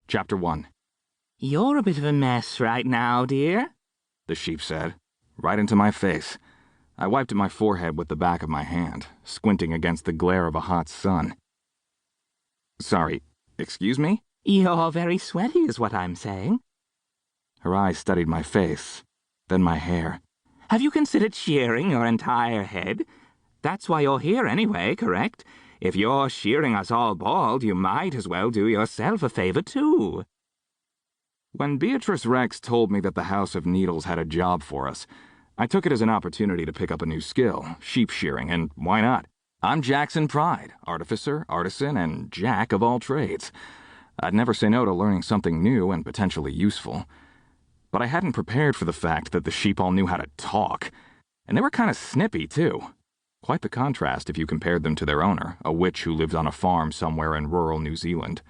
Chapter 1. "You're a bit of a mess right now, dear," the sheep said, right into my face. I wiped at my forehead with the back of my hand, squinting against the glare of a hot sun. Sorry, excuse me? "You're very sweaty is what I'm saying." Her eyes studied my face, then my hair. "Have you considered shearing your entire head? That's why you're here anyway, correct? If you're shearing us all bald, you might as well do yourself a favor too." When Beatrice Rex told me that the House of Needles had a job for us, I took it as an opportunity to pick up a new skill, sheep shearing, and why not? I'm Jackson Pride, artificer, artisan, and jack of all trades. I'd never say no to learning something new and potentially useful. But I hadn't prepared for the fact that the sheep all knew how to talk. And they were kind of snippy, too. Quite the contrast if you compared them to their owner, a witch who lived on a farm somewhere in rural New Zealand.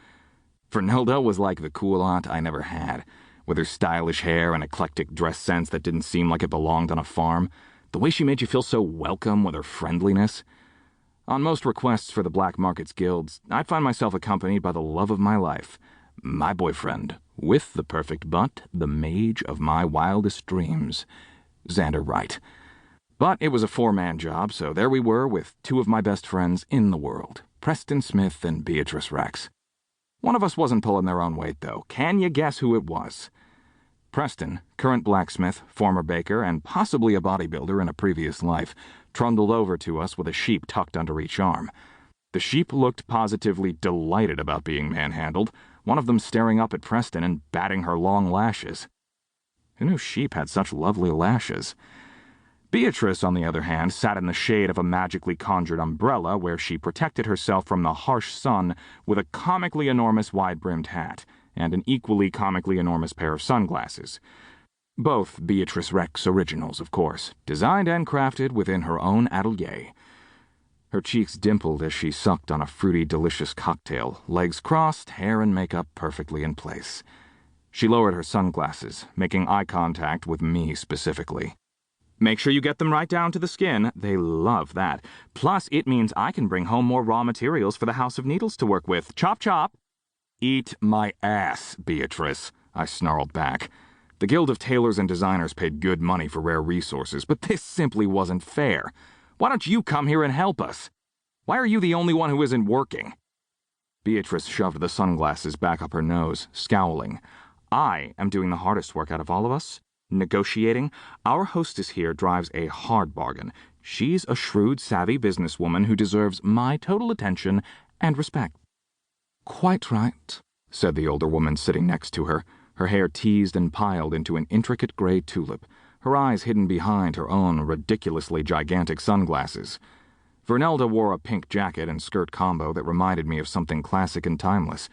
Vernelda was like the cool aunt I never had, with her stylish hair and eclectic dress sense that didn't seem like it belonged on a farm, the way she made you feel so welcome with her friendliness. On most requests for the black markets guilds, I'd find myself accompanied by the love of my life, my boyfriend, with the perfect butt, the mage of my wildest dreams, Xander Wright. But it was a four-man job, so there we were with two of my best friends in the world, Preston Smith and Beatrice Rex. One of us wasn't pulling their own weight, though. Can you guess who it was? Preston, current blacksmith, former baker, and possibly a bodybuilder in a previous life, trundled over to us with a sheep tucked under each arm. The sheep looked positively delighted about being manhandled, one of them staring up at Preston and batting her long lashes. Who knew sheep had such lovely lashes? Beatrice, on the other hand, sat in the shade of a magically conjured umbrella where she protected herself from the harsh sun with a comically enormous wide-brimmed hat and an equally comically enormous pair of sunglasses. Both Beatrice Rex originals, of course, designed and crafted within her own atelier. Her cheeks dimpled as she sucked on a fruity, delicious cocktail, legs crossed, hair and makeup perfectly in place. She lowered her sunglasses, making eye contact with me specifically. "Make sure you get them right down to the skin. They love that. Plus, it means I can bring home more raw materials for the House of Needles to work with. Chop, chop." "Eat my ass, Beatrice," I snarled back. The Guild of Tailors and Designers paid good money for rare resources, but this simply wasn't fair. Why don't you come here and help us? Why are you the only one who isn't working? Beatrice shoved the sunglasses back up her nose, scowling. "I am doing the hardest work out of all of us. Negotiating. Our hostess here drives a hard bargain. She's a shrewd, savvy businesswoman who deserves my total attention and respect." "Quite right," said the older woman sitting next to her, her hair teased and piled into an intricate gray tulip, her eyes hidden behind her own ridiculously gigantic sunglasses. Vernelda wore a pink jacket and skirt combo that reminded me of something classic and timeless,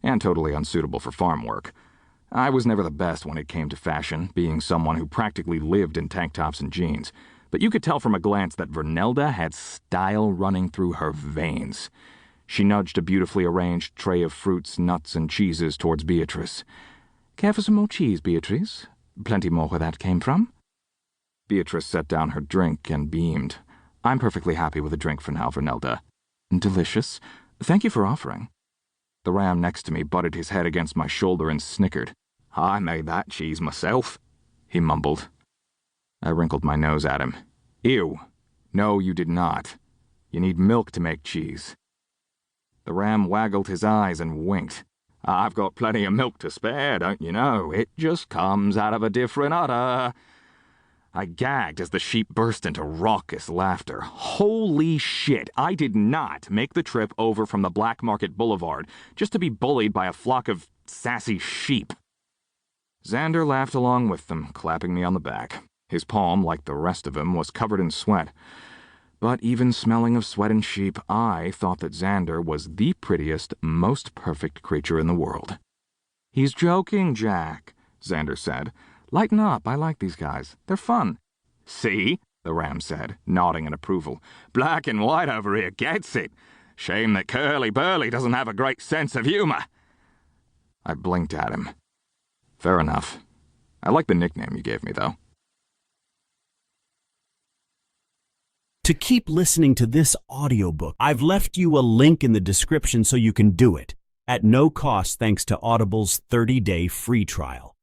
and totally unsuitable for farm work. I was never the best when it came to fashion, being someone who practically lived in tank tops and jeans, but you could tell from a glance that Vernelda had style running through her veins. She nudged a beautifully arranged tray of fruits, nuts, and cheeses towards Beatrice. "Care for some more cheese, Beatrice? Plenty more where that came from." Beatrice set down her drink and beamed. "I'm perfectly happy with a drink for now, Vernelda." "Delicious. Thank you for offering." The ram next to me butted his head against my shoulder and snickered. "I made that cheese myself," he mumbled. I wrinkled my nose at him. "Ew. No, you did not. You need milk to make cheese." The ram waggled his eyes and winked. "I've got plenty of milk to spare, don't you know? It just comes out of a different udder." I gagged as the sheep burst into raucous laughter. Holy shit, I did not make the trip over from the Black Market Boulevard just to be bullied by a flock of sassy sheep. Xander laughed along with them, clapping me on the back. His palm, like the rest of him, was covered in sweat. But even smelling of sweat and sheep, I thought that Xander was the prettiest, most perfect creature in the world. "He's joking, Jack," Xander said. "Lighten up, I like these guys. They're fun." "See?" the ram said, nodding in approval. "Black and white over here gets it. Shame that Curly Burly doesn't have a great sense of humor." I blinked at him. Fair enough. I like the nickname you gave me, though. To keep listening to this audiobook, I've left you a link in the description so you can do it. at no cost thanks to Audible's 30-day free trial.